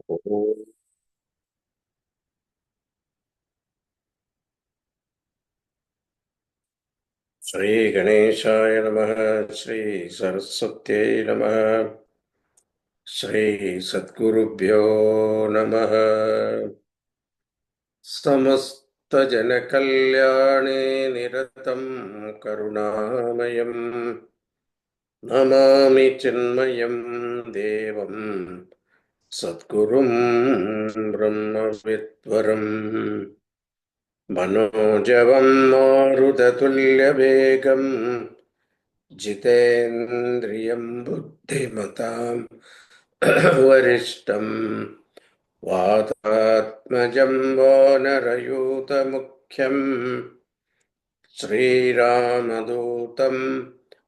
Om Shri Ganeshaya Namaha, Shri Saraswatyai Namaha, Shri Sadgurubhyo Namaha. Samasta Janakalyane Niratam Karunamayam Namami Chinmayam Devam Sadgurum Brahma Vidvaram Manojavam Marudatulyabhegam Jitendriyam Buddhimatam Varishtam Vatatmajam Vanarayutamukhyam Sri Ramadutam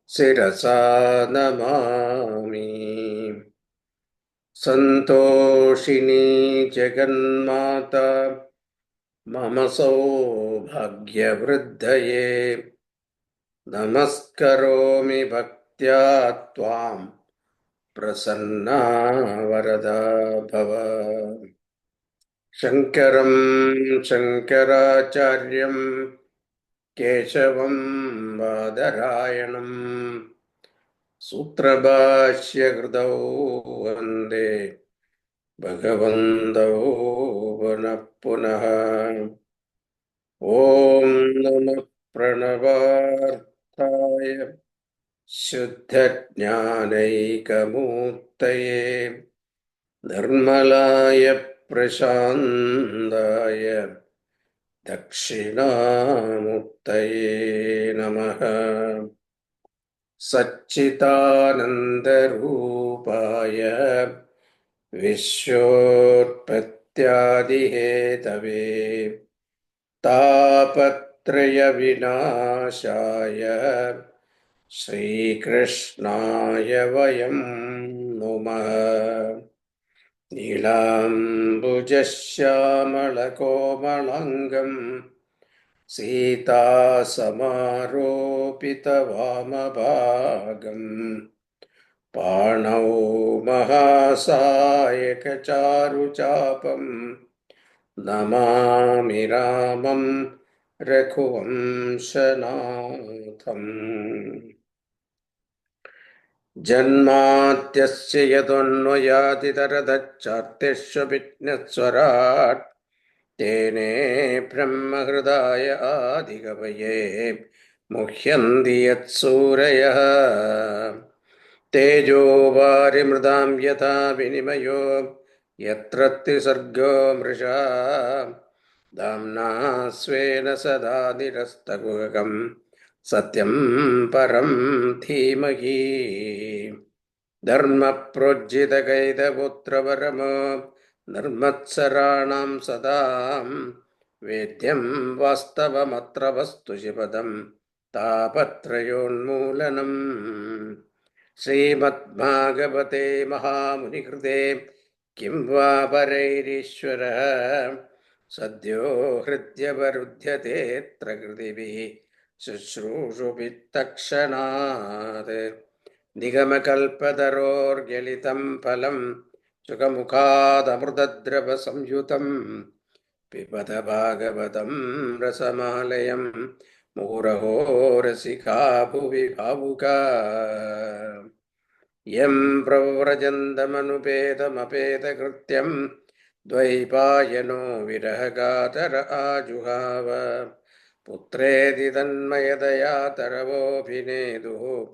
Sirasa Namami Santoshini Jagannmata Mama Saubhagyavriddhaye Namaskaromi Bhaktya Tvam Prasanna Varada Bhava Shankaram Shankaracharyam Keshavam Badarayanam Sutrabhashya Hridau Vande Bhagavandau Vanah Punaha Om Namah Pranavarthaya Shuddha-jnanaika-murtaye Nirmalaya Prashandaya Dakshinamurtaye Namaha Satchitananda-rupaya Vishwotpattyadi-hetave Tapatraya-vinashaya Shri Krishnaya Vayam Namaha Nilambujasyamalakomalangam Sita Samaropita Vamabhagam Panau Mahasayaka Charuchapam Namami Ramam Raghuvamsanatham Janmatyasya yadonvayaditarathachartesya vighneswarat Tene brahmahridaya adhikavaye muhyanti yatsuraya Tejo varimridam yatha vinimayo yatra sargo mrisha Damna svena sada nirastagugam Satyam param dhimahi Dharma projita kaida putra varamo Nirmatsaranam sadam Vedyam vastavam atra vastu shipadam Tapatrayonmulanam Srimad Bhagavate Mahamunikrite Kim va Parairishwara Sadhyo Hritya Varudhyate Trakritivi Sushrushupittakshanade Nigamakalpatarorgyalitam phalam Sukamukadamrutadrava samyutam Pipata Bhagavatam Rasamalayam Muraho Rasika Bhuvi Bhavuka Yam Pravrajandamanupetamapeta Krityam Dvaipayano Virahagatara Ajuhava Putredi Tanmayadaya Taravopinedu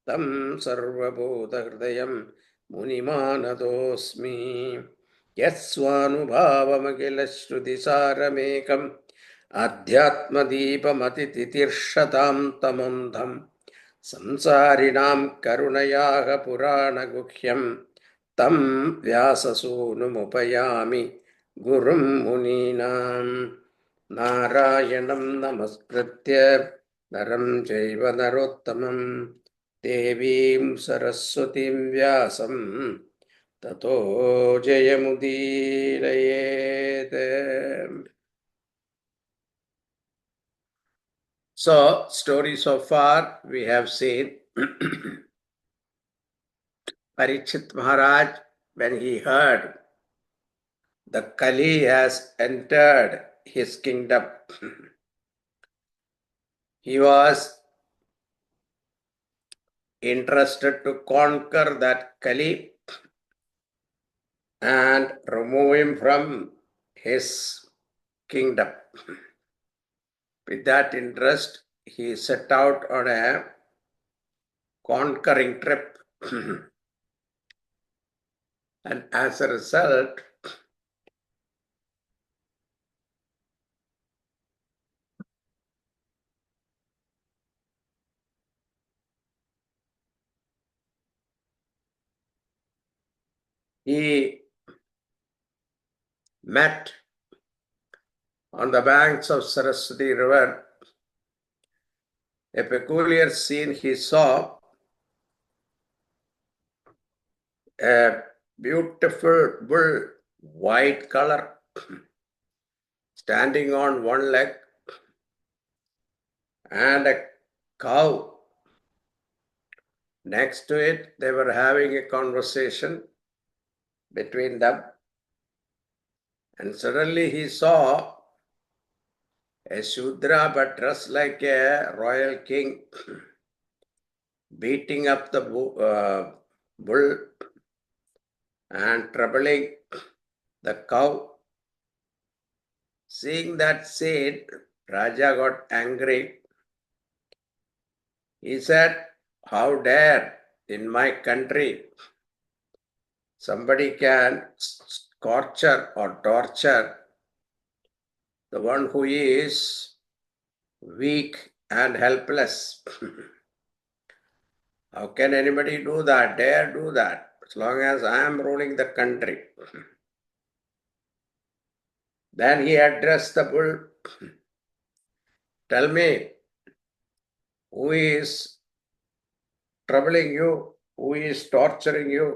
Tam Sarvabhuta Hridayam Munimanadosmi Yaswanubhavamakilashrudisaramekam Adhyatmadipamatitirshatam tamandham Samsarinam karunayaha purana guhyam Tam vyasasунumupayami gurum muninam Narayanam namaskritya naram chaiva narottamam Devim saraswatim vyasam Tato jayamudiraye. So, story so far we have seen Parikshit Maharaj, when he heard the Kali has entered his kingdom. He was interested to conquer that Kali and remove him from his kingdom. With that interest, he set out on a conquering trip. And as a result, he met on the banks of Saraswati River a peculiar scene. He saw a beautiful bull, white color, standing on one leg, and a cow next to it. They were having a conversation between them, and suddenly he saw a Shudra but dressed like a royal king beating up the bull and troubling the cow. Seeing that scene, Raja got angry. He said, "How dare in my country somebody can torture or torture the one who is weak and helpless. How can anybody do that, dare do that, as long as I am ruling the country?" Then he addressed the bull, "Tell me, who is troubling you? Who is torturing you?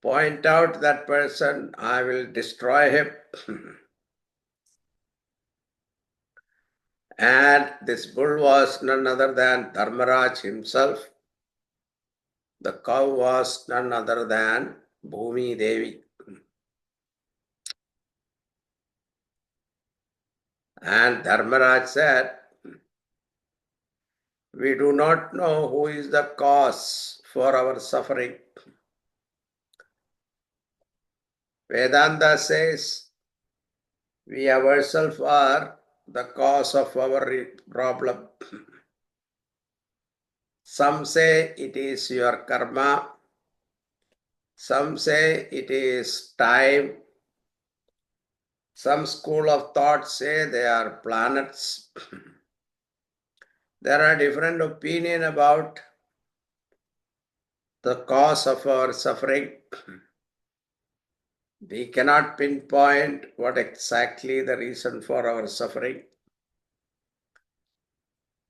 Point out that person, I will destroy him." And this bull was none other than Dharmaraj himself. The cow was none other than Bhumi Devi. And Dharmaraj said, "We do not know who is the cause for our suffering." Vedanta says, we ourselves are the cause of our problem. Some say it is your karma. Some say it is time. Some school of thought say they are planets. There are different opinions about the cause of our suffering. We cannot pinpoint what exactly the reason for our suffering.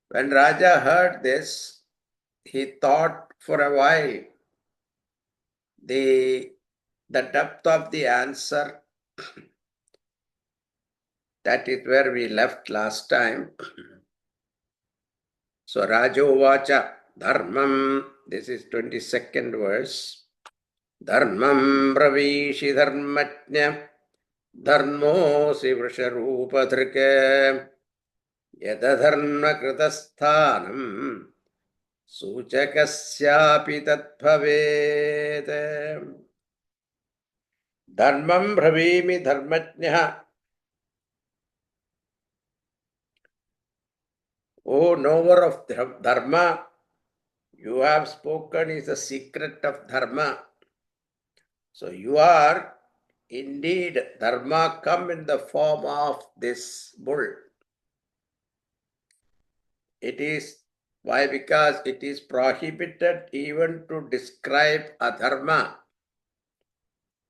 When Raja heard this, he thought for a while. The depth of the answer, that is where we left last time. So Rajo Vacha Dharmam, this is 22nd verse. Dharmam Bravishi Dharmatnya Dharmosi Vrisharupadhrike Yadadharma Kritasthanam Suchakasyapi Tatbhavet. Dharmam Bravimi Dharmatnya. O knower of Dharma, you have spoken is the secret of Dharma. So you are indeed Dharma come in the form of this bull. It is why? Because it is prohibited even to describe adharma.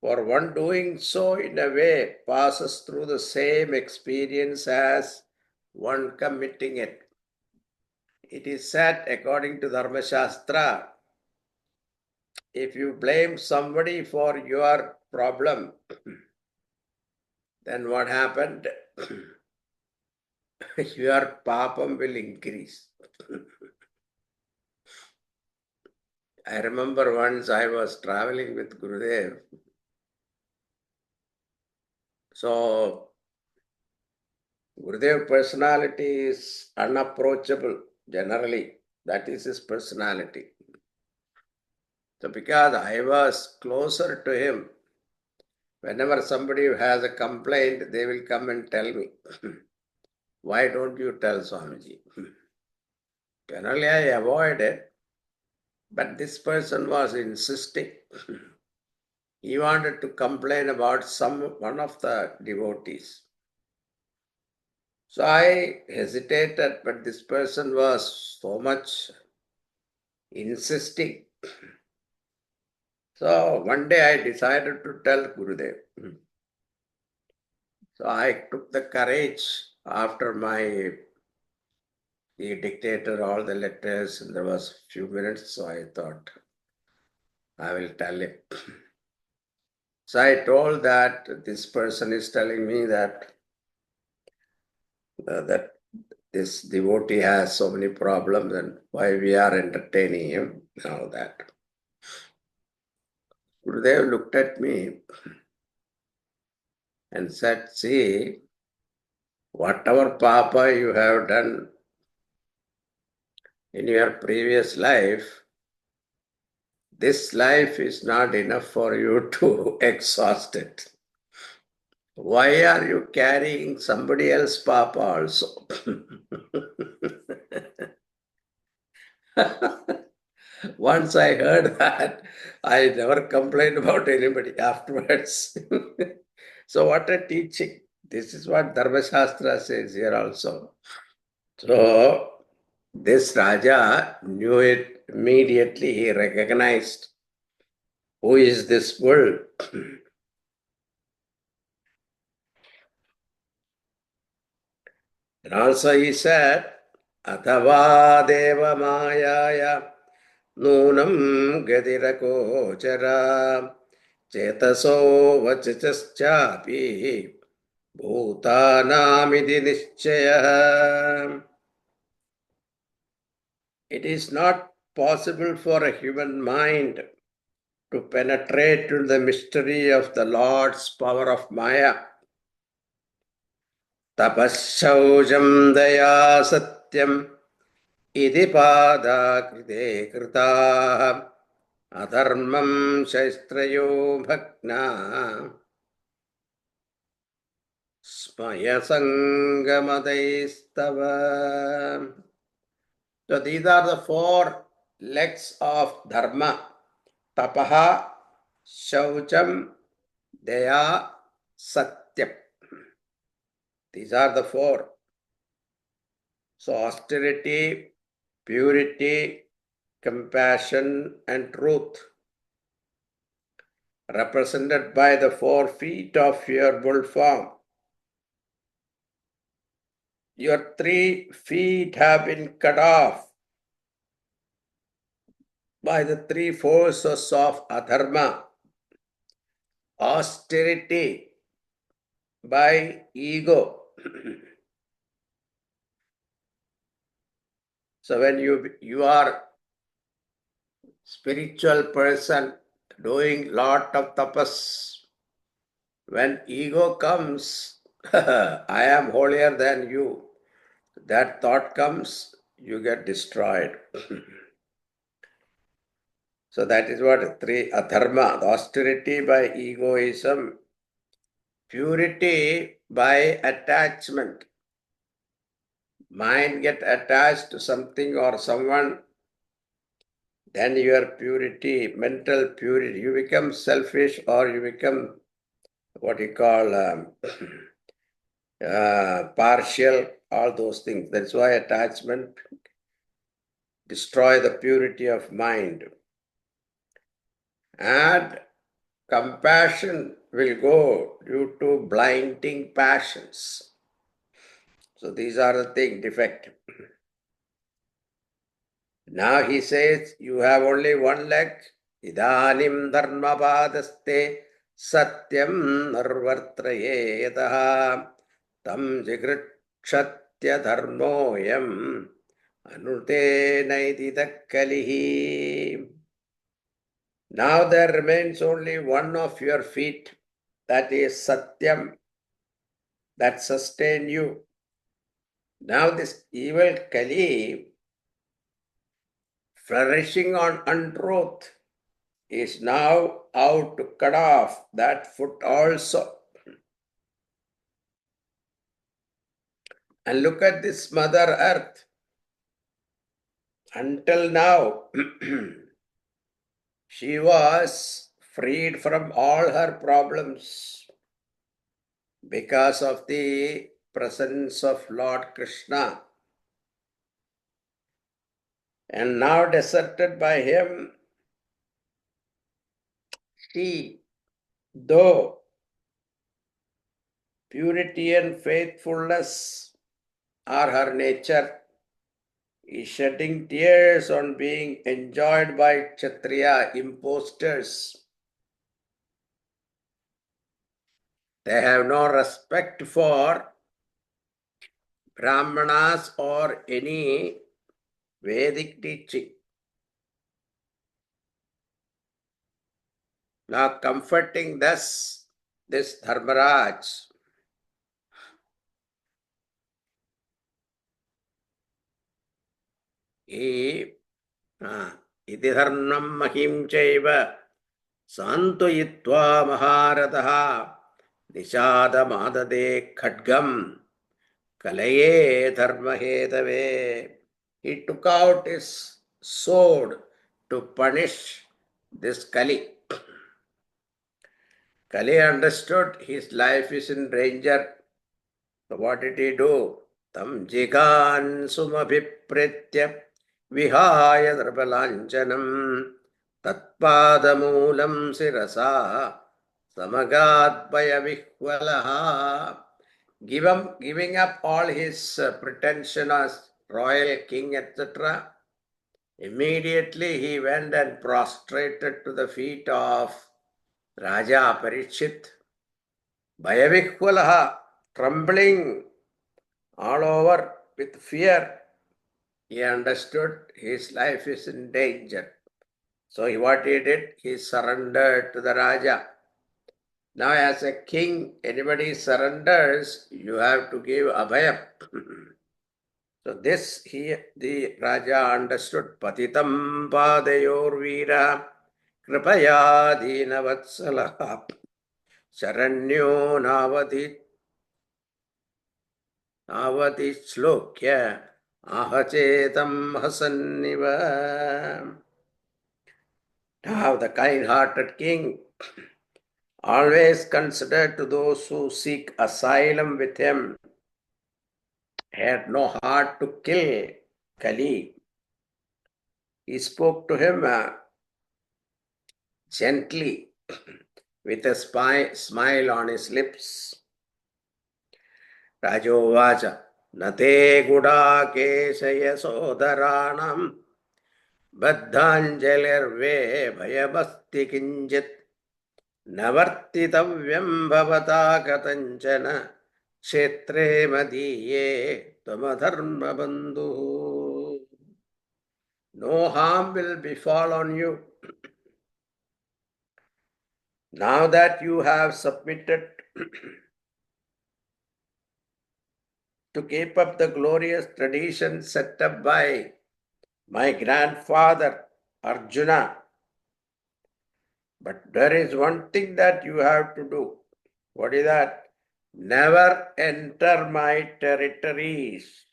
For one doing so in a way passes through the same experience as one committing it. It is said according to Dharma Shastra, if you blame somebody for your problem, then what happened? Your papam will increase. I remember once I was traveling with Gurudev. So, Gurudev personality is unapproachable generally. That is his personality. So, because I was closer to him, whenever somebody has a complaint, they will come and tell me, why don't you tell Swamiji? Generally, I avoid it, but this person was insisting. He wanted to complain about one of the devotees. So I hesitated, but this person was so much insisting. So one day I decided to tell Gurudev. So I took the courage after he dictated all the letters, and there was few minutes, so I thought I will tell him. So I told that this person is telling me that this devotee has so many problems and why we are entertaining him and all that. Gurudev looked at me and said, see, whatever papa you have done in your previous life, this life is not enough for you to exhaust it. Why are you carrying somebody else's papa also? Once I heard that, I never complained about anybody afterwards. So what a teaching. This is what Dharma Shastra says here also. So this Raja knew it immediately. He recognized who is this bull. And also he said, Athava deva mayaya nunam gadirakochara chetaso vachachaschapi bhutanamidi nischaya. It is not possible for a human mind to penetrate into the mystery of the Lord's power of Maya. Tapashaujam daya satyam idi pada krite krita adharmam shaistrayo bhagna smaya sangamadaistava. So these are the four legs of dharma. Tapaha, shaucham, daya, satyam. These are the four. So austerity, purity, compassion, and truth, represented by the 4 feet of your bull form. Your 3 feet have been cut off by the 3 forces of adharma. Austerity by ego. So when you are spiritual person doing lot of tapas, when ego comes, I am holier than you, that thought comes, you get destroyed. So that is what 3 adharma, the austerity by egoism, purity by attachment. Mind get attached to something or someone, then your purity, mental purity, you become selfish or you become what you call partial, all those things. That's why attachment destroy the purity of mind. And compassion will go due to blinding passions. So these are the thing, defect. Now he says, you have only one leg. Idanim dharma padaste satyam narvartraye yataha tam jigrikshatya dharmoyam anute naididakalihi. Now there remains only one of your feet, that is satyam. that sustain you. Now this evil Kali, flourishing on untruth, is now out to cut off that foot also. And look at this Mother Earth. Until now, she was freed from all her problems because of the presence of Lord Krishna. And now deserted by him, she, though purity and faithfulness are her nature, is shedding tears on being enjoyed by Kshatriya impostors. They have no respect for Brahmanas or any Vedic teaching. Now comforting thus this Dharmaraj, he iti dharnam mahim chaiva santuyitva maharataha nishada madade khadgam kalaye dharmahetave. He took out his sword to punish this Kali. Kali understood his life is in danger. So what did he do? Tam jigan sumabhipritya vihaya drabalanchanam tatpadamulam sirasa samagadbaya vihvalaha. Giving up all his pretension as royal king, etc. Immediately he went and prostrated to the feet of Raja Parikshit. Bhayavikvalaha, trembling all over with fear, he understood his life is in danger. So what he did, he surrendered to the Raja. Now as a king, anybody surrenders, you have to give abhayam. So this the Raja understood. Patitam padayor veera kripaya deenavatsalaha sharanyo navati shlokya ahachetam hasanniva. Now the kind-hearted king always considered to those who seek asylum with him, had no heart to kill Kali. He spoke to him gently with a smile on his lips. Rajovacha nate gudakeshaya sodaranam baddhanjalirve bhayabasti kinjit navartitavyam bhavata katanchana kshetre madiye tamadharma bandhu. No harm will befall on you. Now that you have submitted to keep up the glorious tradition set up by my grandfather Arjuna, but there is one thing that you have to do. What is that? Never enter my territories.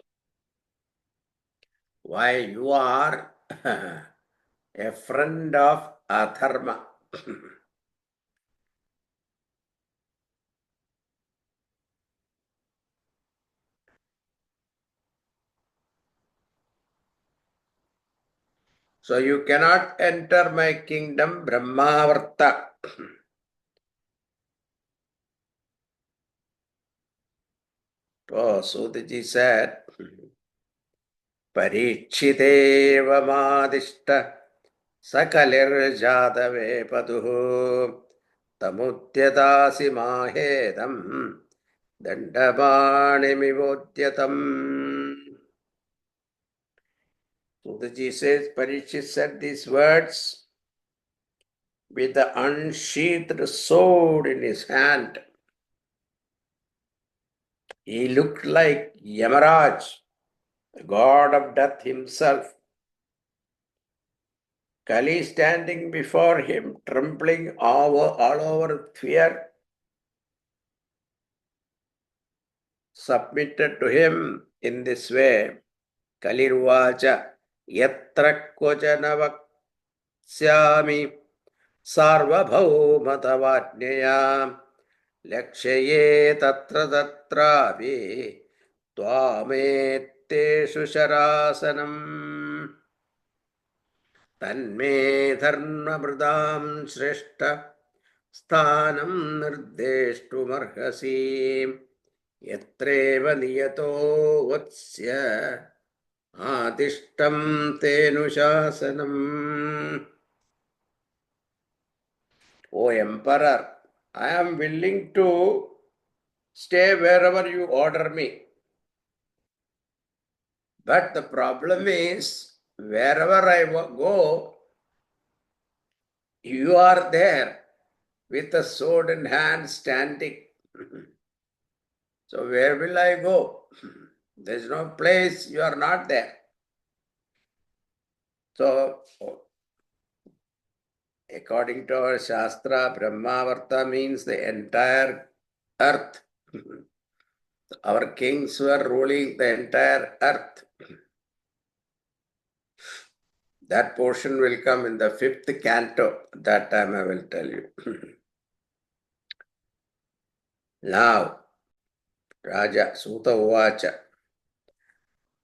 Why? You are a friend of adharma. So you cannot enter my kingdom, Brahmavarta. Oh, Sudiji said, Parikshiteva madishta sakalir jadave paduhu tamutyatasi mahedam dandabani mivodyatam. Sudiji says, Parikshit said these words with the unsheathed sword in his hand. He looked like Yamaraj, the god of death himself. Kali standing before him, trembling all over with fear, submitted to him in this way. Kaliruvacha yatra kvachana vaksyami sarvabhaumatavajnaya lakshaye tatra tatravi त्वामेत्येषु शरासनम् तन्मे धर्ममृदां श्रेष्ठ स्थानं निर्देष्टुमर्हसि यत्रेव नियतो वत्स्य आदिष्टं तेनुशासनम्. O Emperor, I am willing to stay wherever you order me. But the problem is, wherever I go, you are there with a sword in hand standing. So where will I go? There is no place, you are not there. So, according to our Shastra, Brahmavarta means the entire earth. Our kings were ruling the entire earth. That portion will come in the 5th canto. That time I will tell you. Now, Raja Suta Uvacha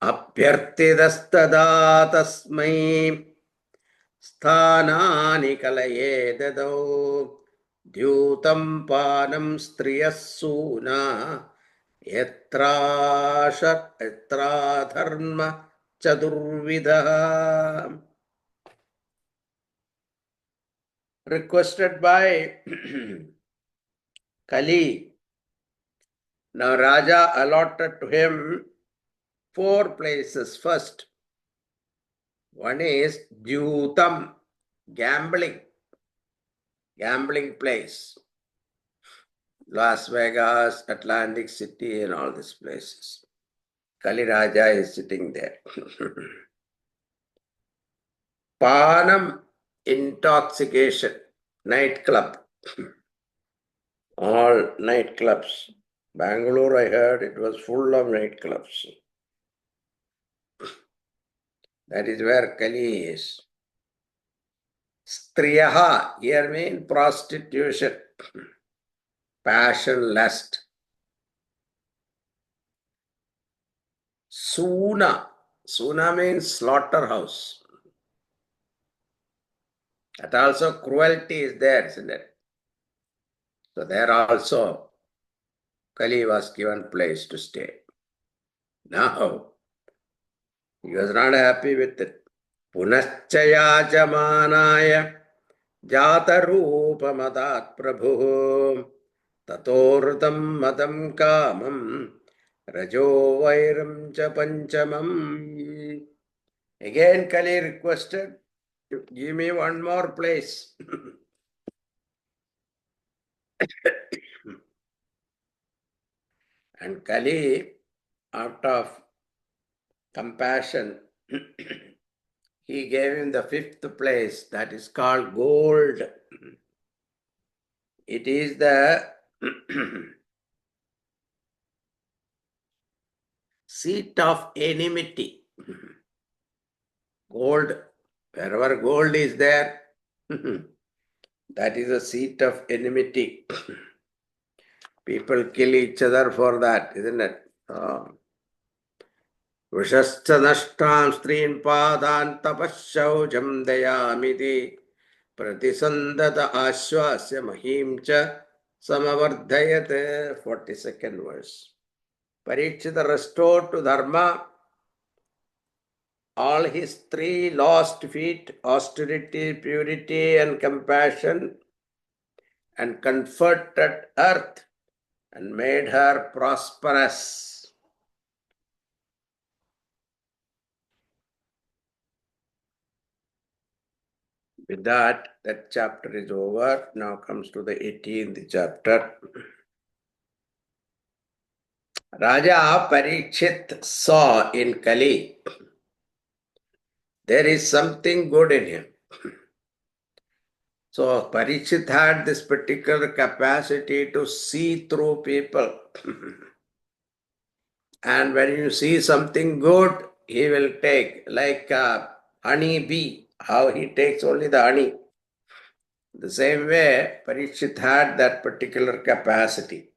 Apyartidastada tasmai स्थानानि कलये ददौ द्यूतं पानं स्त्रियः सूना यत्राधर्म चतुर्विधः. Requested by Kali. Now Raja allotted to him 4 places. First, one is Dyutam, gambling place. Las Vegas, Atlantic City, and all these places. Kali Raja is sitting there. Panam, intoxication, nightclub. All nightclubs. Bangalore, I heard it was full of nightclubs. That is where Kali is. Striyaha, here means prostitution, passion, lust. Suna, Suna means slaughterhouse. That also cruelty is there, isn't it? So there also Kali was given place to stay. Now, he was not happy with it. Punachaya jamanaya jata rupa madat prabhu tatortam madam kamam rajo vairam cha panchamam. Again Kali requested, give me one more place. And Kali, out of compassion, he gave him the 5th place, that is called gold. It is the seat of enmity. Gold, wherever gold is there, that is a seat of enmity. People kill each other for that, isn't it? Vishascha nashtam strin padan tapasyaujam dayamiti pratisandata ashwasya mahim cha samavardhayate. 42nd verse. Parikshita restored to Dharma all his 3 lost feet, austerity, purity, and compassion, and comforted earth and made her prosperous. With that chapter is over. Now comes to the 18th chapter. Raja Parikshit saw in Kali there is something good in him. So Parikshit had this particular capacity to see through people. And when you see something good, he will take, like a honey bee, how he takes only the honey. The same way, Parikshit had that particular capacity.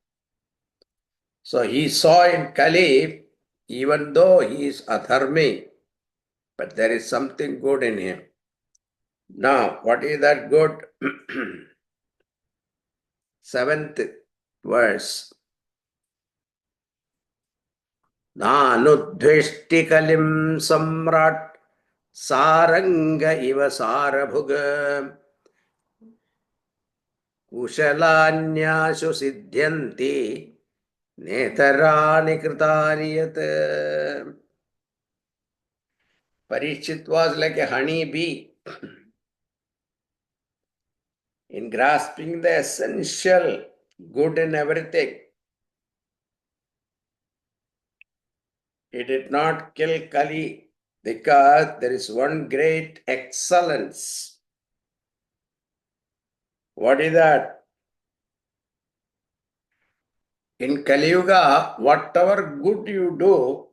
So he saw in Kali, even though he is adharmi, but there is something good in him. Now, what is that good? Seventh verse. Nanudveshti kalim samrat saranga iva sarabhuga kushalanyashu siddhyanti netarani kritariyat. Parikshit was like a honey bee in grasping the essential good in everything. He did not kill Kali because there is one great excellence. What is that? In Kali Yuga, whatever good you do,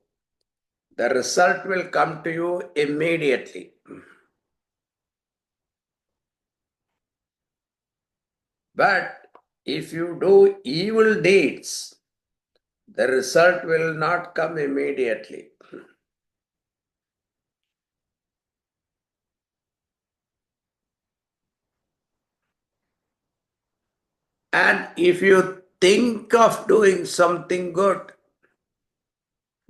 the result will come to you immediately. But if you do evil deeds, the result will not come immediately. And if you think of doing something good,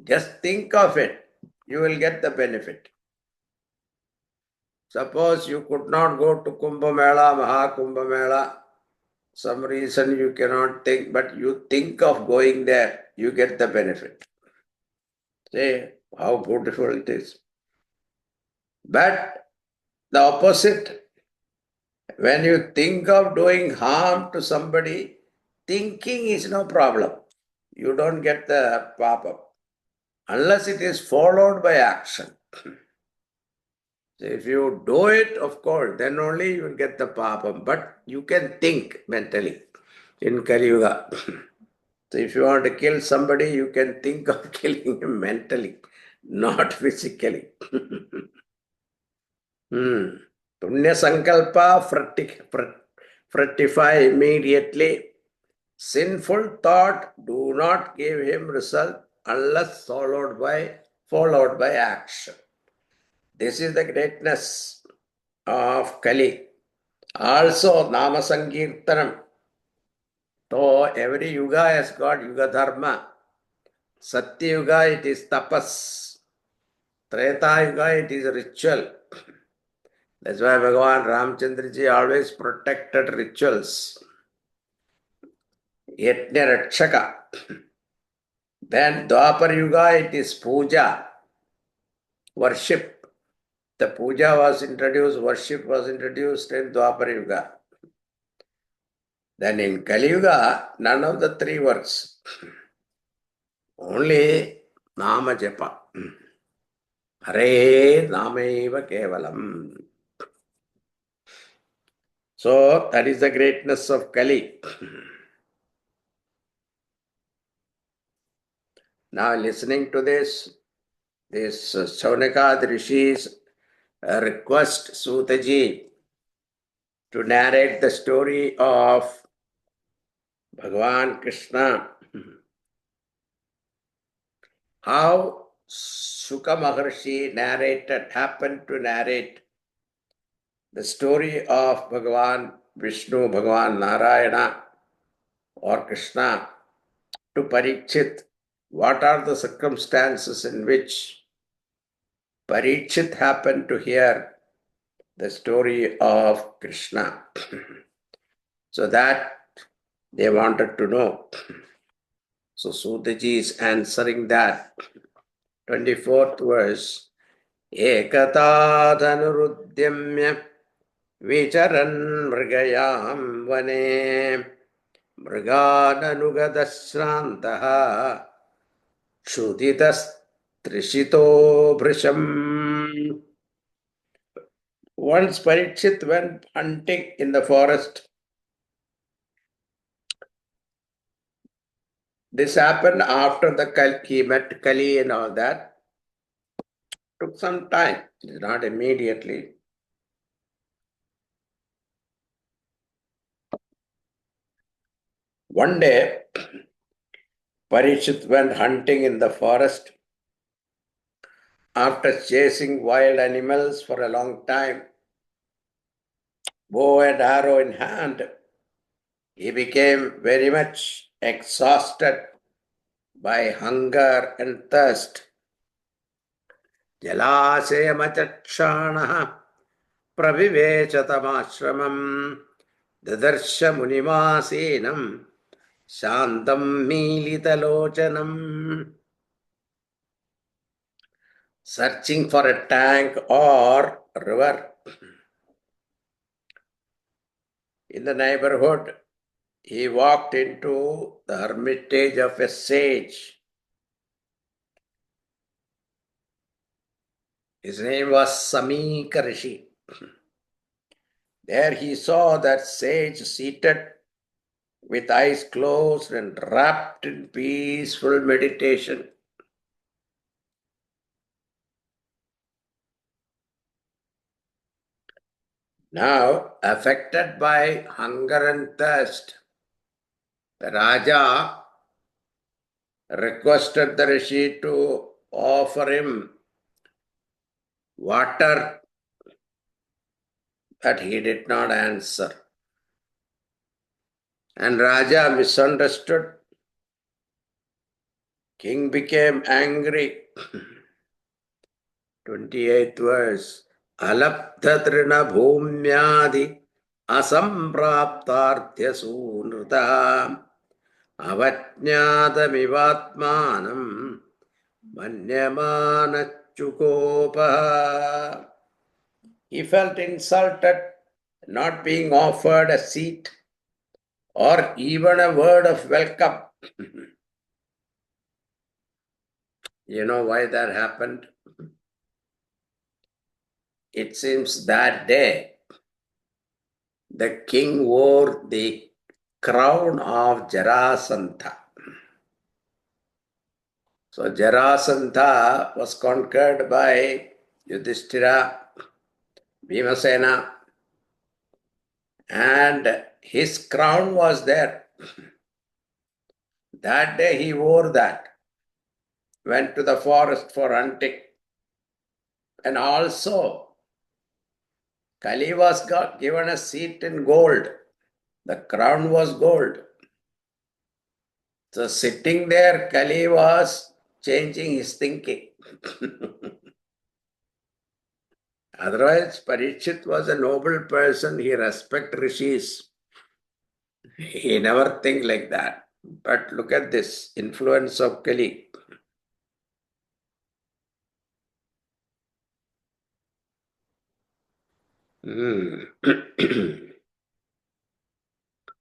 just think of it, you will get the benefit. Suppose you could not go to Kumbh Mela, Mahakumbh Mela, some reason you cannot think, but you think of going there, you get the benefit. See how beautiful it is. But the opposite, when you think of doing harm to somebody, thinking is no problem. You don't get the papa, unless it is followed by action. So if you do it, of course, then only you will get the papam. But you can think mentally in Kali Yuga. So if you want to kill somebody, you can think of killing him mentally, not physically. Punya Sankalpa fructify immediately. Sinful thought do not give him result unless followed by action. This is the greatness of Kali. Also, Nama Sankirtanam. So, every yuga has got yuga dharma. Satya yuga, it is tapas. Treta yuga, it is ritual. That's why Bhagavan Ramchandraji always protected rituals. Yajna Rakshaka. Then Dwapar yuga, it is puja, worship. The puja was introduced, worship was introduced in Dwapar yuga. Then in Kali Yuga, none of the three works. Only Nama Japa. Hare Namaiva Kevalam. So that is the greatness of Kali. Now listening to this Shaunaka Rishis request Sutaji to narrate the story of Bhagavan Krishna. How Shuka Maharshi happened to narrate the story of Bhagavan Vishnu, Bhagavan Narayana or Krishna to Parikshit. What are the circumstances in which Parikshit happened to hear the story of Krishna? So that they wanted to know. So Sutaji is answering that. 24th verse. Ekatadhanurudyamya vicharan mrigayam vane mrigananugadaśrantaha Shuditas Trishito Brisham. Once Parikshit went hunting in the forest. This happened after he met Kali and all that. Took some time, not immediately. One day, Parikshit went hunting in the forest. After chasing wild animals for a long time, bow and arrow in hand, he became very much exhausted by hunger and thirst. Jalasayamachakshanaha pravivechatamasramam dadarsha munimasenam shantam militalocanam. Searching for a tank or river in the neighborhood, he walked into the hermitage of a sage. His name was Samika Rishi. There he saw that sage seated with eyes closed and wrapped in peaceful meditation. Now, affected by hunger and thirst, the Raja requested the Rishi to offer him water, but he did not answer. And Raja misunderstood. King became angry. 28th verse. Alaptatrina bhumyadi asampraptarthya sunrita avajnadamivatmanam manyamanachukopa. He felt insulted, not being offered a seat or even a word of welcome. You know why that happened? It seems that day the king wore the crown of Jarasandha. So Jarasandha was conquered by Yudhishthira, Bhimasena, and his crown was there. That day he wore that, went to the forest for hunting. And also, Kali was given a seat in gold. The crown was gold. So sitting there, Kali was changing his thinking. Otherwise, Parikshit was a noble person. He respected rishis. He never think like that. But look at this influence of Kali.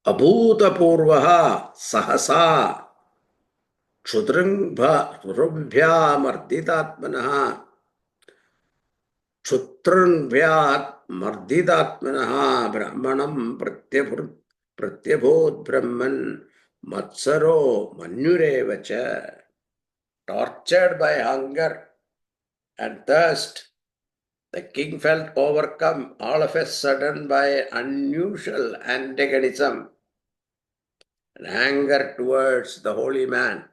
Abhutapurvaha sahasa Kshutrunbhya mardhitatmanaha brahmanam pratyabhut brahman matsaro manyurevacha. Tortured by hunger and thirst, the king felt overcome all of a sudden by unusual antagonism and anger towards the holy man.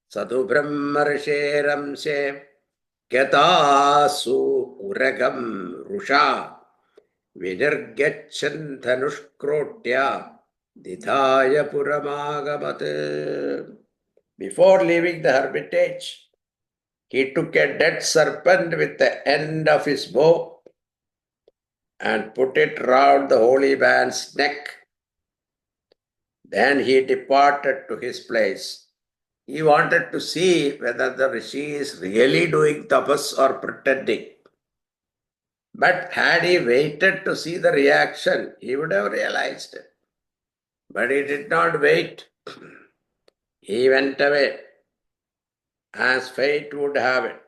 Sadhu Brahmarshe Ramse Gyatasu Uragam Rusha Vinirgachan Dhanushkrotya Didhaya Puramagamat. Before leaving the hermitage, he took a dead serpent with the end of his bow and put it round the holy man's neck. Then he departed to his place. He wanted to see whether the rishi is really doing tapas or pretending. But had he waited to see the reaction, he would have realized it. But he did not wait. He went away as fate would have it.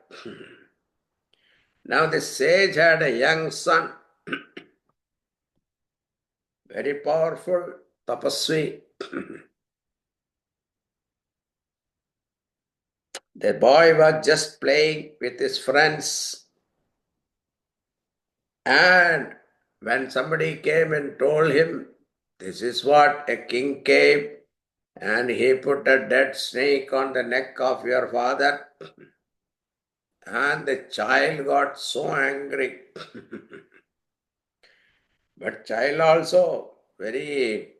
Now the sage had a young son, very powerful tapasvi. The boy was just playing with his friends, and when somebody came and told him, this is what a king came and he put a dead snake on the neck of your father, and the child got so angry. But child also very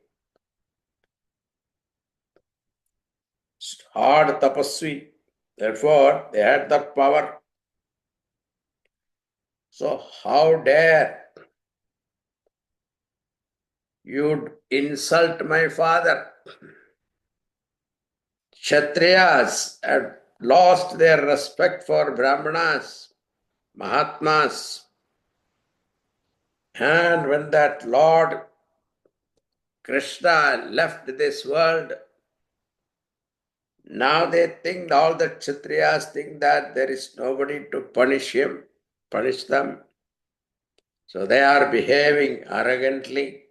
hard tapasvi. Therefore, they had that power. So how dare you insult my father? Kshatriyas had lost their respect for Brahmanas, Mahatmas. And when that Lord Krishna left this world, now they think, all the Kshatriyas think that there is nobody to punish him, punish them. So they are behaving arrogantly.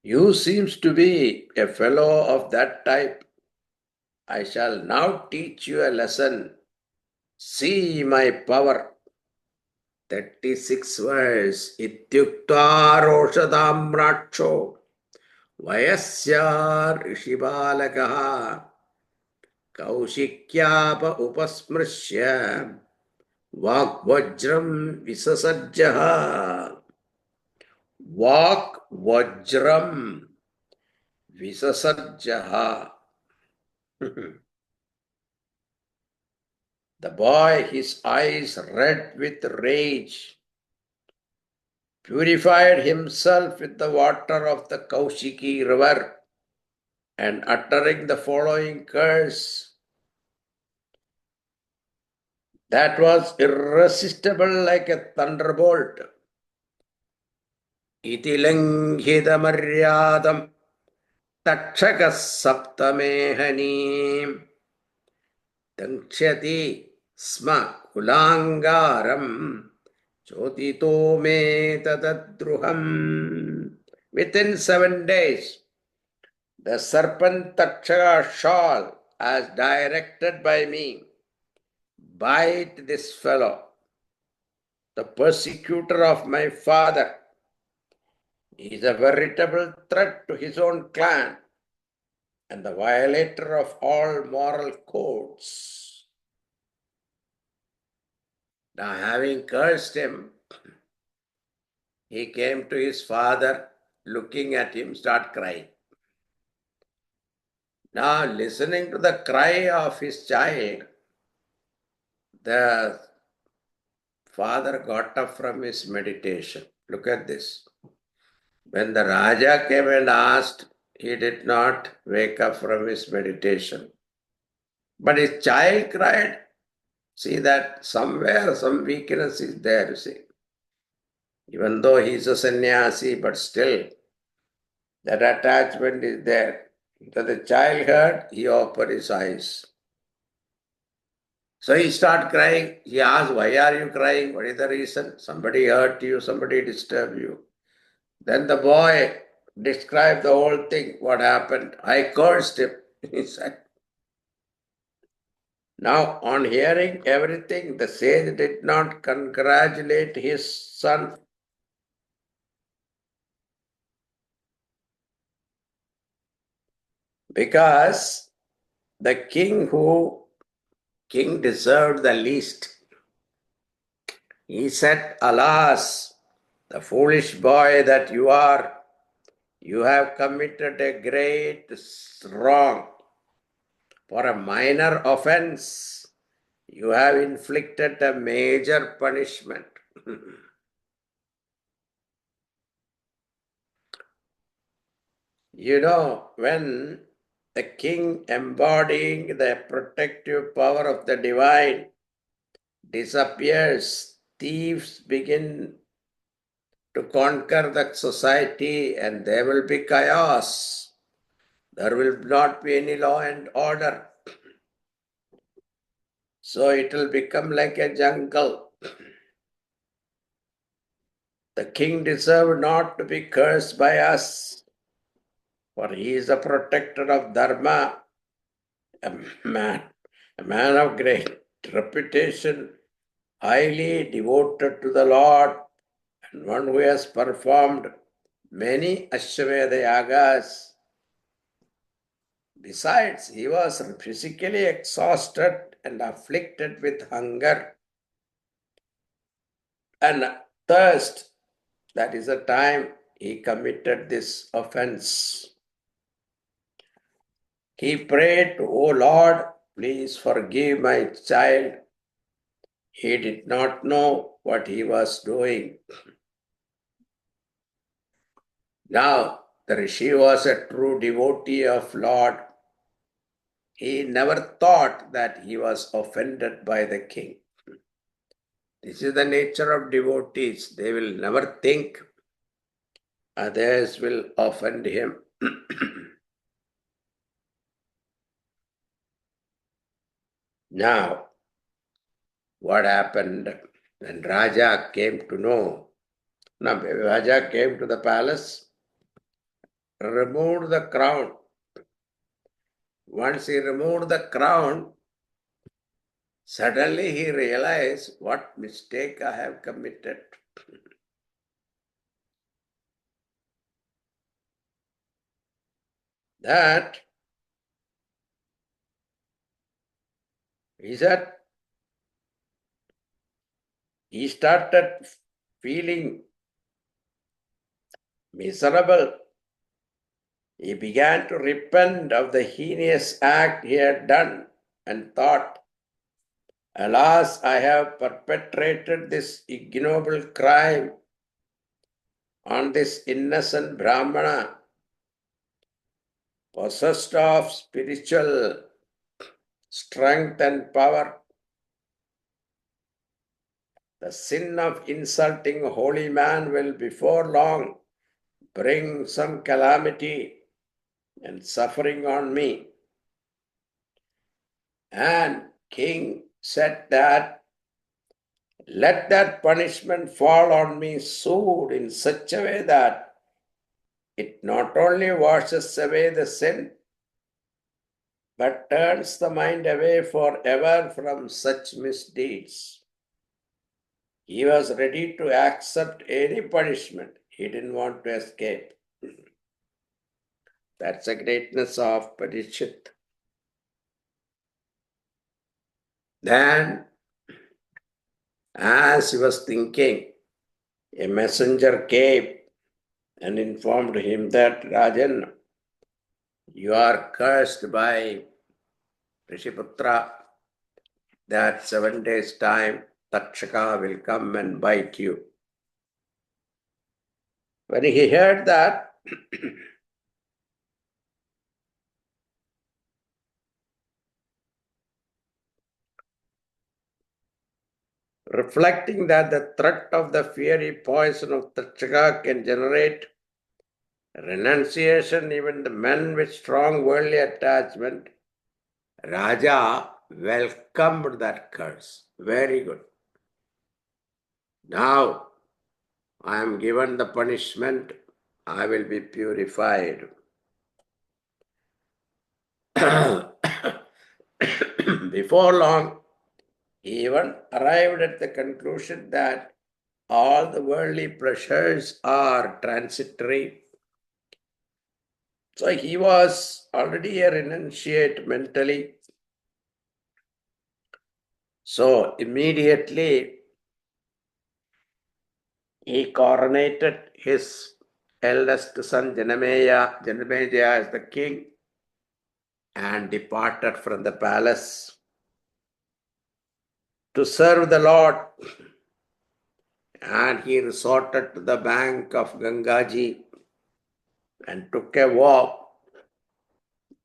You seems to be a fellow of that type. I shall now teach you a lesson. See my power. 36 verse. Ityukta roshadam raksho vayasya rishibalakaha kauशिक्याप upasmrishya vakvajram visasajjaha. Vakvajram visasajjaha. The boy, his eyes red with rage, purified himself with the water of the Kaushiki river, and uttering the following curse that was irresistible like a thunderbolt. Iti langhita maryadam takshakas saptamehani dankshati sma kulangaram Chotito me tadadruham. Within 7 days, the serpent Takshaka shall, as directed by me, bite this fellow, the persecutor of my father. He is a veritable threat to his own clan and the violator of all moral codes. Now, having cursed him, he came to his father, looking at him, start crying. Now, listening to the cry of his child, the father got up from his meditation. Look at this. When the Raja came and asked, he did not wake up from his meditation. But his child cried. See that somewhere some weakness is there, you see. Even though he is a sannyasi, but still that attachment is there. So the child heard, he opened his eyes. So he started crying. He asked, why are you crying? What is the reason? Somebody hurt you, somebody disturbed you. Then the boy described the whole thing, what happened. I cursed him, he said. Now, on hearing everything, the sage did not congratulate his son. Because the king deserved the least. He said, alas, the foolish boy that you are, you have committed a great wrong. For a minor offense, you have inflicted a major punishment. You know, when the king embodying the protective power of the divine disappears, thieves begin to conquer that society and there will be chaos. There will not be any law and order. So it will become like a jungle. The king deserved not to be cursed by us, for he is a protector of Dharma, a man, a man of great reputation, highly devoted to the Lord, and one who has performed many Ashwamedha yagas. Besides, he was physically exhausted and afflicted with hunger and thirst. That is the time he committed this offense. He prayed, "O Lord, please forgive my child." He did not know what he was doing. Now, the Rishi was a true devotee of Lord. He never thought that he was offended by the king. This is the nature of devotees. They will never think others will offend him. Now, what happened when Raja came to know? Now, Raja came to the palace, removed the crown. Once he removed the crown, suddenly he realized what mistake I have committed. That he said, he started feeling miserable. He began to repent of the heinous act he had done and thought, "Alas, I have perpetrated this ignoble crime on this innocent Brahmana, possessed of spiritual strength and power. The sin of insulting a holy man will before long bring some calamity and suffering on me." And king said that, "Let that punishment fall on me soon in such a way that it not only washes away the sin, but turns the mind away forever from such misdeeds." He was ready to accept any punishment. He didn't want to escape. That's the greatness of Parikshit. Then, as he was thinking, a messenger came and informed him that, "Rajan, you are cursed by Rishiputra, that 7 days' time Takshaka will come and bite you." When he heard that, reflecting that the threat of the fiery poison of Takshaka can generate renunciation, even the men with strong worldly attachment, Raja welcomed that curse. Very good. Now I am given the punishment, I will be purified. Before long, he even arrived at the conclusion that all the worldly pleasures are transitory. So he was already a renunciate mentally. So immediately he coronated his eldest son Janamejaya as the king and departed from the palace to serve the Lord. And he resorted to the bank of Gangaji and took a vow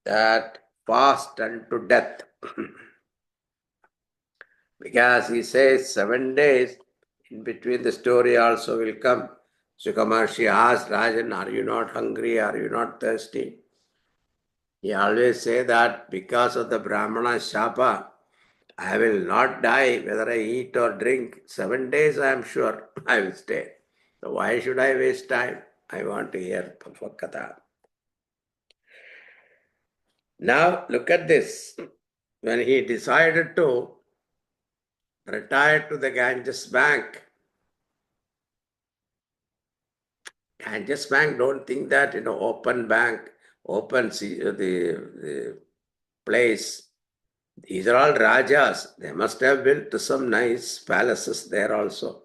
that fast unto death. Because he says 7 days, in between the story also will come. Sukha Maharshi asked Rajan, "Are you not hungry? Are you not thirsty?" He always say that because of the Brahmana Shapa, I will not die whether I eat or drink. 7 days I am sure I will stay. So why should I waste time? I want to hear Katha. Now look at this. When he decided to retire to the Ganges Bank, Ganges Bank, don't think that, open bank, open the place. These are all Rajas. They must have built some nice palaces there also.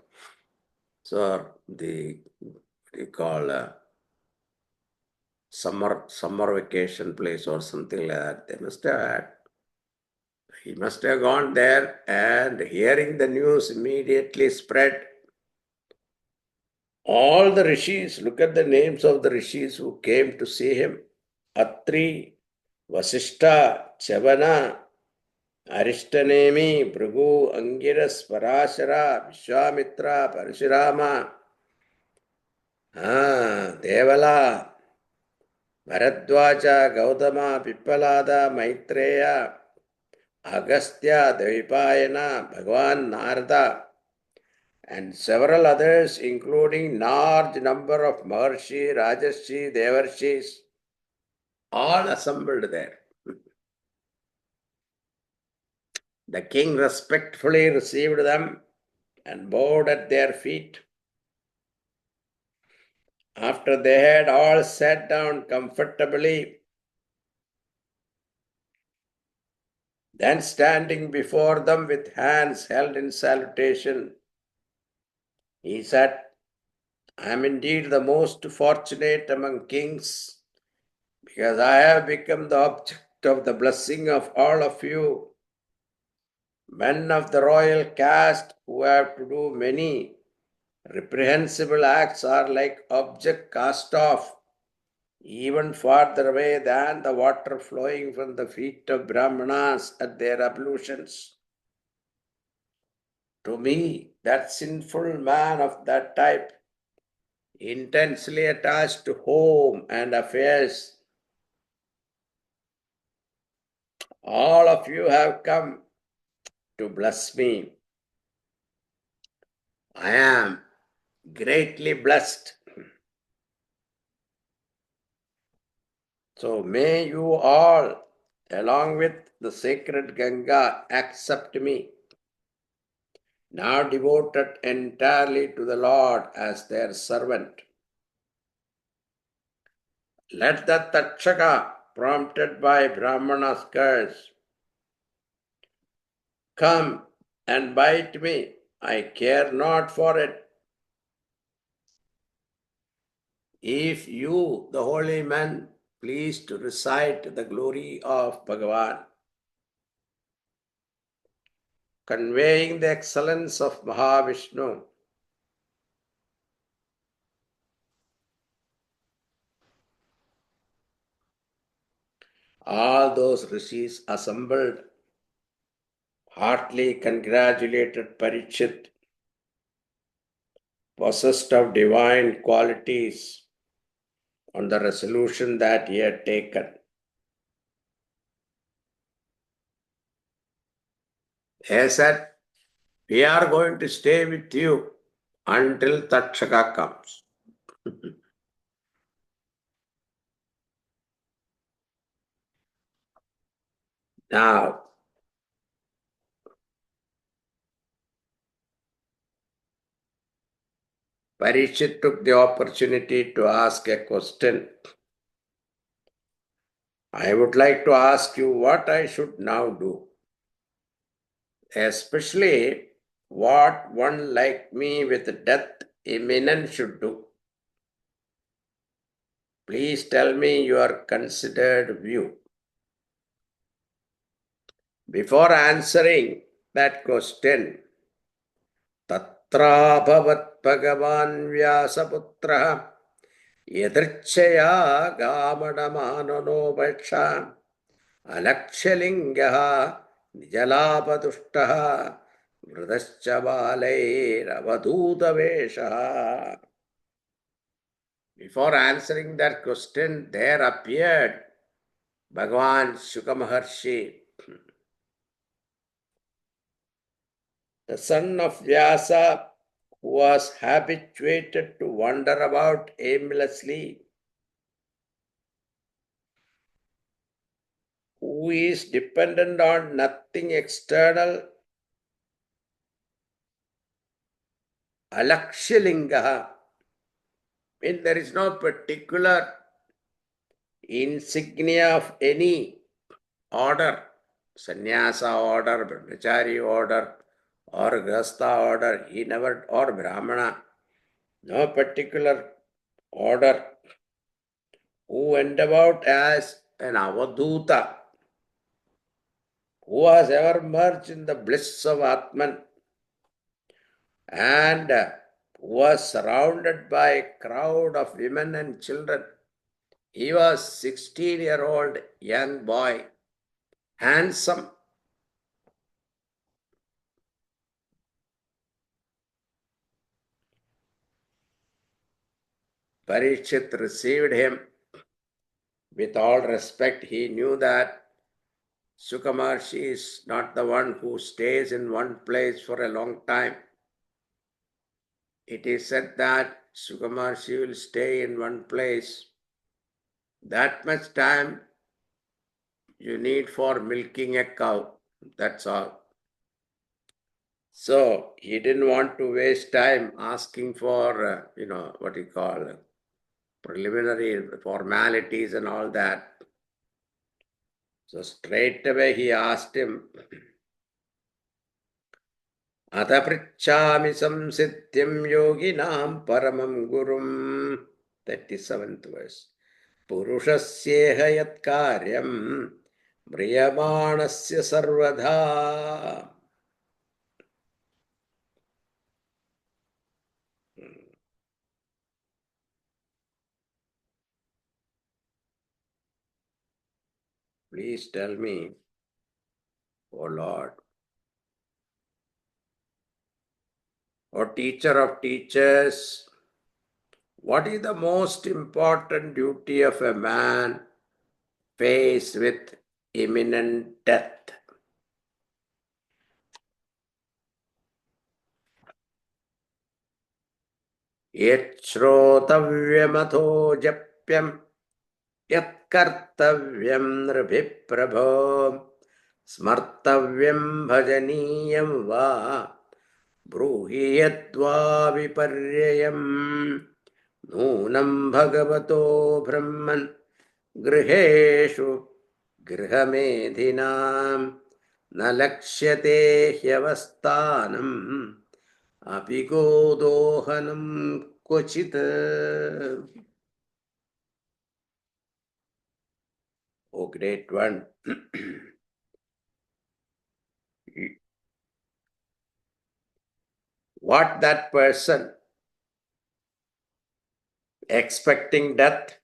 So the what do you call summer vacation place or something like that. They must have had. He must have gone there and hearing the news immediately spread. All the rishis, look at the names of the rishis who came to see him. Atri, Vasishta, Chavana, Arishtanemi, Bhrigu, Angiras, Parashara, Vishwamitra, Parashurama, Devala, Bharadwaja, Gautama, Pippalada, Maitreya, Agastya, Devipayana, Bhagavan Narada, and several others, including large number of Maharshi, Rajarshi, Devarshis, all assembled there. The king respectfully received them and bowed at their feet. After they had all sat down comfortably, then standing before them with hands held in salutation, he said, I am indeed the most fortunate among kings because I have become the object of the blessing of all of you. Men of the royal caste who have to do many reprehensible acts are like object cast off even farther away than the water flowing from the feet of Brahmanas at their ablutions. To me, that sinful man of that type, intensely attached to home and affairs, all of you have come to bless me. I am greatly blessed. So may you all, along with the sacred Ganga, accept me, now devoted entirely to the Lord as their servant. Let the Takshaka, prompted by Brahmana's curse, come and bite me. I care not for it. If you, the holy men, please to recite the glory of Bhagavan, conveying the excellence of Mahavishnu, all those rishis assembled heartily congratulated Parikshit, possessed of divine qualities, on the resolution that he had taken. They said, we are going to stay with you until Takshaka comes. Now, Parikshit took the opportunity to ask a question. I would like to ask you what I should now do, especially what one like me with death imminent should do. Please tell me your considered view. Before answering that question, Tatrabhavat Bhagavan Vyasaputraha Yadrichaya Gamadamano Bhaksha Alakshalingaha Nijalapadushtaha Vradaschavalairavadutaveshaha. Before answering that question, there appeared Bhagavan Shuka Maharshi, the son of Vyasa, who was habituated to wander about aimlessly, who is dependent on nothing external, Alakshalinga, means there is no particular insignia of any order, sannyasa order, brahmachari order, or grasta order, he never, or brahmana, no particular order, who went about as an avadhuta, who was ever merged in the bliss of Atman, and was surrounded by a crowd of women and children. He was 16-year-old young boy, handsome. Parikshit received him with all respect. He knew that Sukamarshi is not the one who stays in one place for a long time. It is said that Sukamarshi will stay in one place. That much time you need for milking a cow. That's all. So he didn't want to waste time asking for, what you call preliminary formalities and all that. So straight away he asked him, Ata prichami samsityam yoginam paramam gurum. 37th verse. Purushasyeha yat karyam mriyamanasya sarvadha. Please tell me, O Lord, O teacher of teachers, what is the most important duty of a man faced with imminent death? Yet-shrotavyamato japyam yat-kartavyam nribhiprabho smartavyam bhajaniyam va bruhi yadva viparyayam nunam bhagavato brahman griheshu grihamedhinam na lakshyate hyavasthanam apigodohanam kochit. O great one, what that person expecting death,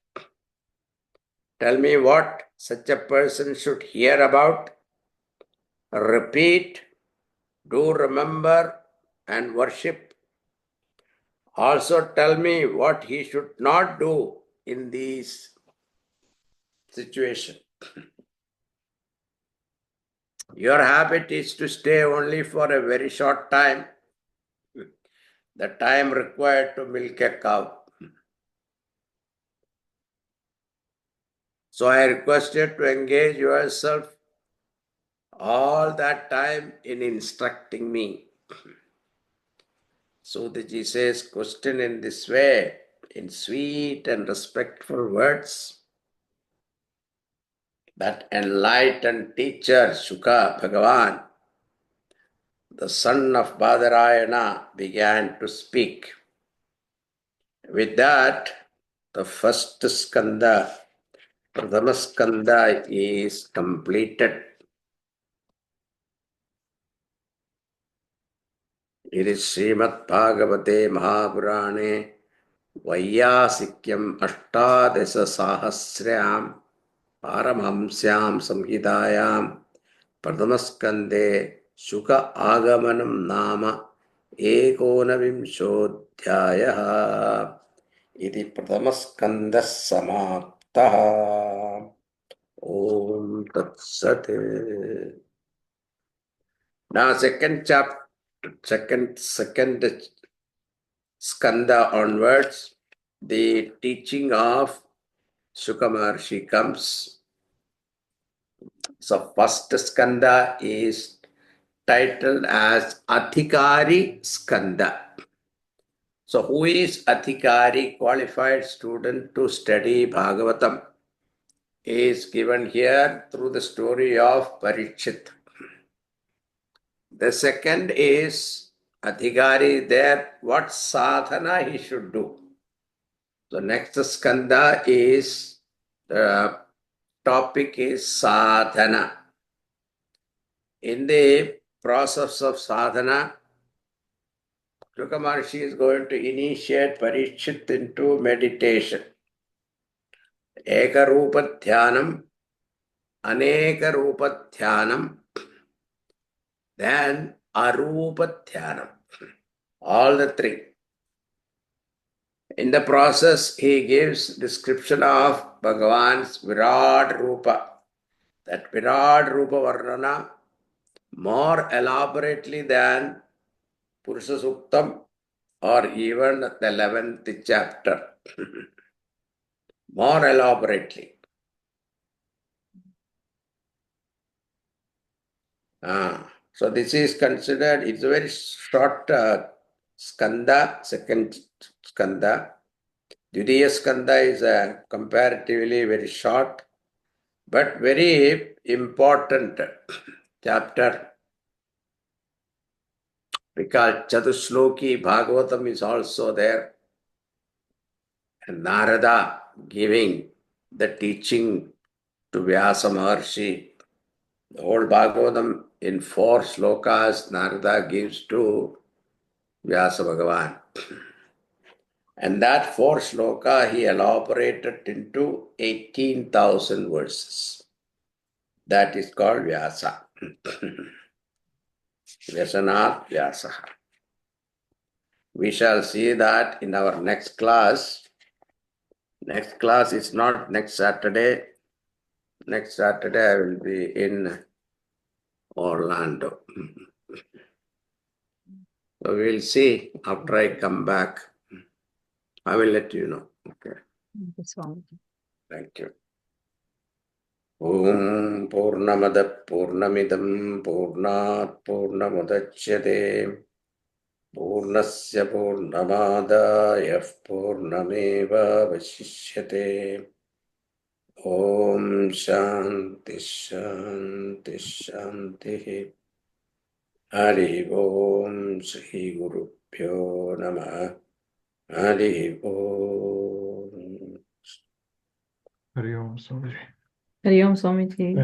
tell me what such a person should hear about, repeat, do remember and worship. Also tell me what he should not do in these situations. Your habit is to stay only for a very short time, the time required to milk a cow. So I request you to engage yourself all that time in instructing me. Sutaji says, question in this way, in sweet and respectful words. That enlightened teacher, Shuka Bhagavan, the son of Badarayana, began to speak. With that, the first skanda, Pradhama skanda, is completed. It is Srimad Bhagavate Mahapurane Vaiyasikyam Ashtadesa Sahasryam Paramhamsyam Samhidayam Pradhamaskande Shuka Agamanam Nama Ekonavimshodhyayaha Iti Pradhamaskanda Samaptaha. Om Tat Sat. Now, second chapter, second skanda onwards, the teaching of Shuka Maharshi comes. So, first skanda is titled as Adhikari Skanda. So, who is Adhikari, qualified student to study Bhagavatam, is given here through the story of Parikshit. The second is Adhikari there, what sadhana he should do. So next skanda is, the topic is sadhana. In the process of sadhana, Shuka Maharshi is going to initiate Parikshit into meditation. Ekarupa Dhyanam, Aneka Rupa Dhyanam, then Arupa Dhyanam. All the three. In the process, he gives description of Bhagavan's Virat Rupa. That Virat Rupa Varnana more elaborately than Purusha Suktam or even the 11th chapter. More elaborately. So this is considered, it's a very short skanda, second skanda. Dvidiya skanda is a comparatively very short but very important chapter, because Chatushloki Bhagavatam is also there, and Narada giving the teaching to Vyasa Maharshi. The whole Bhagavatam in 4 slokas Narada gives to Vyasa Bhagavan. And that 4 sloka he elaborated into 18,000 verses. That is called Vyasa. Vyasanath Vyasaha. We shall see that in our next class. Next class is not next Saturday. Next Saturday I will be in Orlando. So we'll see after I come back. I will let you know. Okay. Thank you. Om Purnamada Purnamidam Purnat Purnamudachyate Purnasya Purnamadaya Purnameva Vasishyate. Om Shanti Shanti Shanti. Hari Om Shri Guru Pyo Namah. Hari Om. Hari Om Swamiji. Hari Om Swamiji.